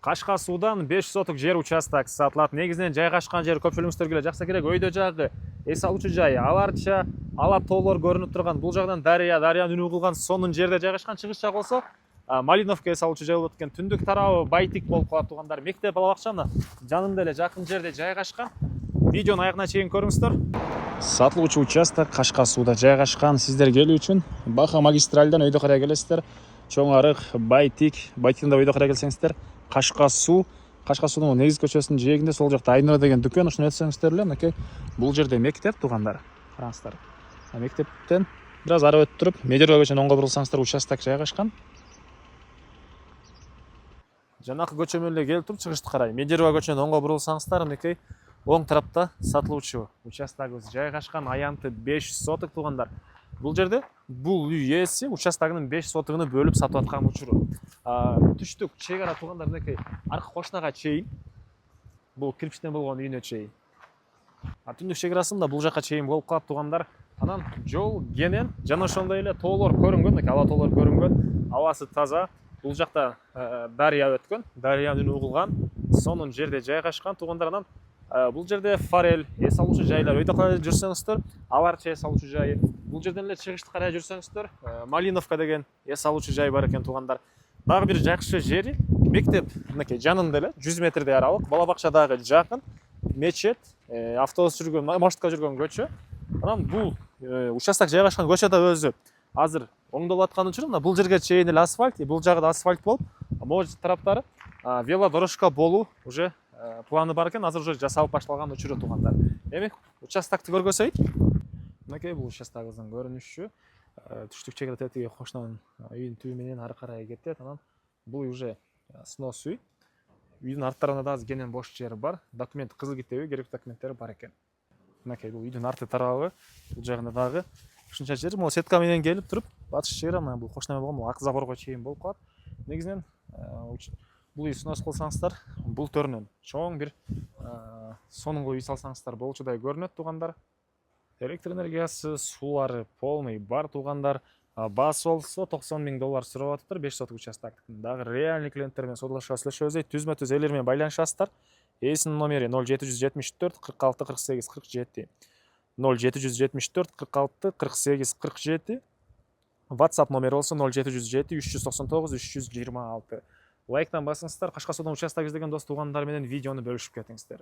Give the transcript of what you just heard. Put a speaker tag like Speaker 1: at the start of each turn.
Speaker 1: Кашка суудан 5 соток жер участок сатылат. Негизинен жайгашкан жер көпчүлүгүңүздөр эле керек. Өйдө жагы эс алуучу жайы аларча ала тоолор көрүнүп турган. Бул жагдан дарыянын үнү угулган сонун жерде жайгашкан. Чыгыш жак болсо Малиновка эс алуучу жай болот экен. Түндүк тарабы Байтик болуп калат туугандар. Мектеп бала бакчаны жанында эле жакын жерде жайгашкан. Видеону аягына чейин көрүңүздөр. Сатылуучу участок Кашка сууда жайгашкан. Сиздер келүү үчүн Баха магистралдан өйдө карай келесиздер. Чоң арык, Байтиктен да өйдө карай келсеңиздер, Кашка суунун негизги көчөсүнүн жээгинде сол жакта Айнура деген дүкөн, ушуну өтсөңүздөр эле, мынакей бул жерде мектеп туугандар. Караңыздар. Мектептен бир аз ары өтүп туруп, Медерова көчөнүн оңго бурулсаңыздар участок жайгашкан. Жанакы көчө менен эле келип туруп чыгышты карай. Медерова көчөнүн оңго бурулсаңыздар, мынакей оң тарапта сатылуучу участогубуз жайгашкан. Аянты 5 соток туугандар. Бул жерде бул үй ээси участогунун 5 сотугуну бөлүп сатып аткан учуру. Түштүк чек ара туугандар, мынакей аркы кошунага чейин. Бул кирпичтен болгон үйүнө чейин. Түндүк чек арасында бул жака чейин болуп калат туугандар. Анан жол кенен жана ошондой эле тоолор көрүнгөн, мынакей ала тоолор көрүнгөн. Абасы таза. Бул жакта дарыя өткөн, дарыянын үнү угулган. Сонун жерде жайгашкан туугандар. Анан бул жерде форель эс алуучу жайлар өйдө карай жүрсөңүздөр, аларча эс алуучу жайы. Бул жерден эле чыгышты карай жүрсөңүздөр, Малиновка деген эс алуучу жай бар экен туугандар. Дагы бир жакшы жери мектеп мынакей жанында эле 100 метрдей аралык, бала бакча дагы жакын, мечет, автобус жүргөн, маршрутка жүргөн көчө. Анан бул участок жайгашкан көчө да өзү азыр оңдолуп аткан үчүн мына бул жерге чейин эле асфальт, бул жагы да асфальт болуп, могу тараптары велодорожка болуу уже планы бар экен, азыр уже жасалып башталган учуру туугандар. Эми участокты көргөзөйт. Мынакей бул участогубуздун көрүнүшү. Түштүк чек ара тетиги кошунанын үйүнүн түбү менен ары карай кетет. Анан бул үй уже снос үй. Үйдүн арт тарабында да азыр кенен бош жер бар. Документ кызыл китеби, керектүү документтери бар экен. Мынакей бул үйдүн арты тарабы, бул жагында дагы ушунча жер. Могу сетка менен келип туруп, батыш чек ара мына бул кошуна болгон ак заборго чейин болуп калат. Негизинен бул үй снос кылсаңыздар, бул төрүнөн чоң бир сонунго үй салсаңыздар болчудай көрүнөт туугандар. Электр энергиясы, суулары полный бар туугандар. Баасы болсо $90,000 сурап атыптыр 5 соток участоктун. Дагы реальный клиенттер менен содалашып сүйлөшөбүз. Түзмө-түз элер менен байланышасыздар. Ээсинин номери 0774 46 48 47. 0774 46 48 47. WhatsApp номери болсо 0707 399 326. Лайктан басыңыздар. Кашка суунун участогубуз деген дос туугандар менен видеону бөлүшүп кетиңиздер.